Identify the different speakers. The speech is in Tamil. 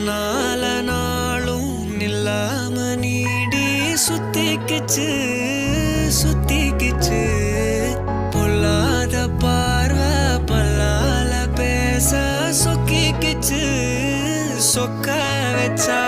Speaker 1: நால நாளும் நில்லாம நீடி சுத்திக்கிச்சு சுத்திக்கிச்சு பொல்லாத பார்வை பல்லால பேச சொக்கிக்கிச்சு சொக்க வச்சா